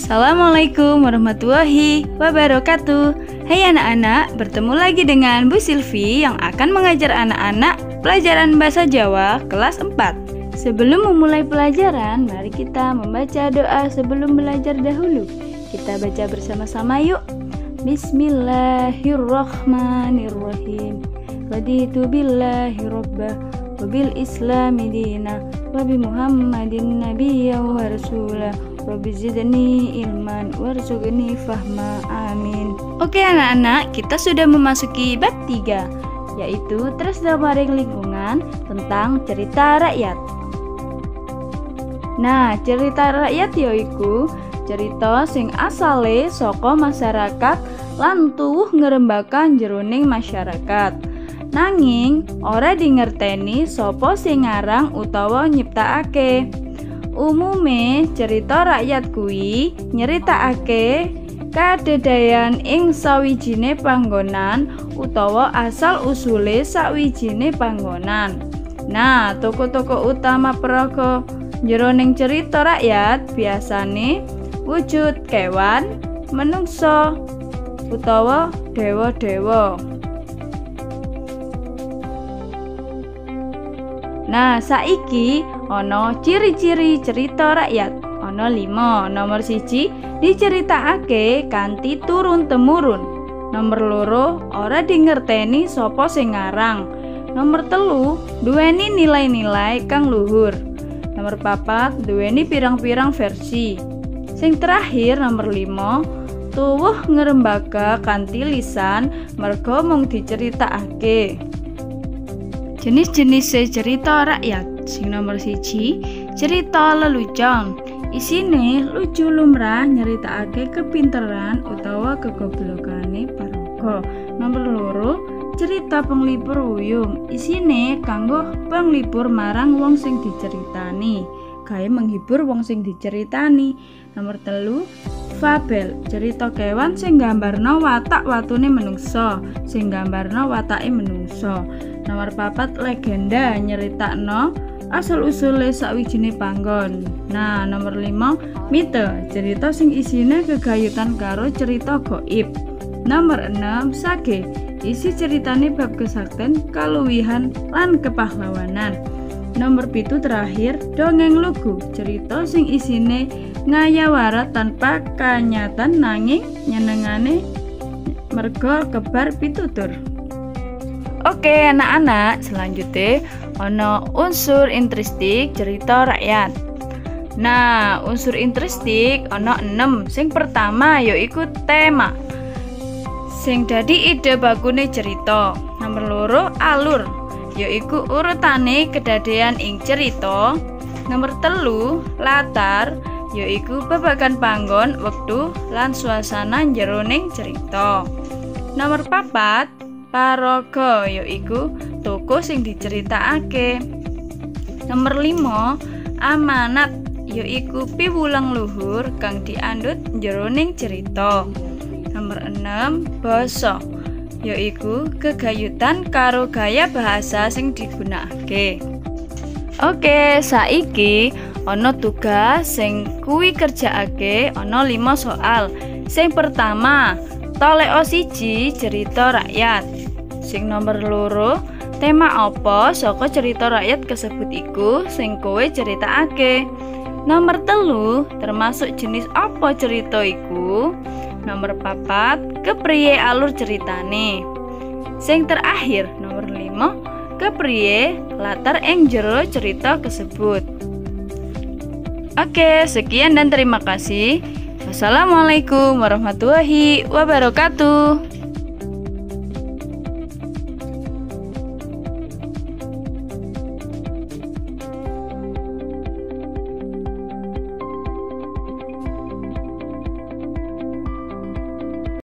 Assalamualaikum warahmatullahi wabarakatuh. Hai anak-anak, bertemu lagi dengan Bu Silvi yang akan mengajar anak-anak pelajaran bahasa Jawa kelas 4. Sebelum memulai pelajaran, mari kita membaca doa sebelum belajar dahulu. Kita baca bersama-sama yuk. Bismillahirrahmanirrahim. Raditu billahi rabbah wa bil islami dina wa bi Muhammadin nabiyya wa rasulah. Rabbi zidni ilman warzuqni fahma, amin. Oke anak-anak, kita sudah memasuki bab 3, yaitu tresna maring lingkungan tentang cerita rakyat. Nah, cerita rakyat yaiku cerita sing asale saka masyarakat lan tuwuh ngrembakan jroning masyarakat. Nanging ora dingerteni sapa sing ngarang utawa nyiptakake. Umume cerita rakyat kuwi nyeritakake kadadeyan ing sawijine panggonan utawa asal usule sawijine panggonan. Nah, tokoh-tokoh utama paraga jroning cerita rakyat biasane wujud kewan, menungsa utawa dewa-dewa. Nah, saiki ana ciri-ciri cerita rakyat. Ana 5. Nomor 1, diceritakake kanthi turun-temurun. Nomor 2, ora dingerteni sapa sing ngarang. Nomor 3, duweni nilai-nilai kang luhur. Nomor 4, duweni pirang-pirang versi. Sing terakhir nomor 5, tuwuh ngrembaga kanthi lisan merga mung diceritakake. Jenis-jenis cerita rakyat. Sing nomor 1, cerita lelucon. Isine lucu lumrah nyeritakake kepinteran utawa kegoblokane paraga. Nomor 2, cerita penglipur wuyung. Isine kanggo penglipur marang wong sing diceritani, gawe menghibur wong sing diceritani. Nomor 3, fabel. Cerita kewan sing nggambarno watak watune menungsa, sing nggambarno watake menungsa. Nomor 4, legenda. Nyeritakno asal usule sawijine panggon. Nah, nomor 5, mite. Cerita sing isine gegayutan karo cerita gaib. Nomor 6, sage. Isi ceritane bab kesakten, kaluwihan lan kepahlawanan. Nomor 7 terakhir, dongeng lugu. Cerita sing isine ngayawara tanpa kanyatan nanging nyenengane merga kebar pitutur. Oke anak-anak, selanjutnya ono unsur intristik cerita rakyat. Nah, unsur intristik ono 6. Sing pertama yaiku tema, sing dadi ide bakune cerita. Nomor 2, alur, yaiku urutane kedadean ing cerita. Nomor 3, latar, yaiku babagan panggon, wektu lan suasana jroning cerita. Nomor 4, paraga, yaiku tokoh sing diceritakake. Nomor 5, amanat, yaiku piwulang luhur kang diandut jroning cerita. Nomor 6, basa, yaiku gegayutan karo gaya bahasa sing digunakake. Oke, saiki ana tugas sing kuwi kerjaake. Ana 5 soal. Sing pertama, toleo 1 cerita rakyat. Sing nomor 2, tema apa saka cerita rakyat kasebut iku sing kowe ceritakake. Nomor 3, termasuk jenis apa cerita iku. Nomor 4, kepriye alur ceritane. Sing terakhir nomor 5, kepriye latar ing jero cerita kasebut. Oke, sekian dan terima kasih. Wassalamualaikum warahmatullahi wabarakatuh.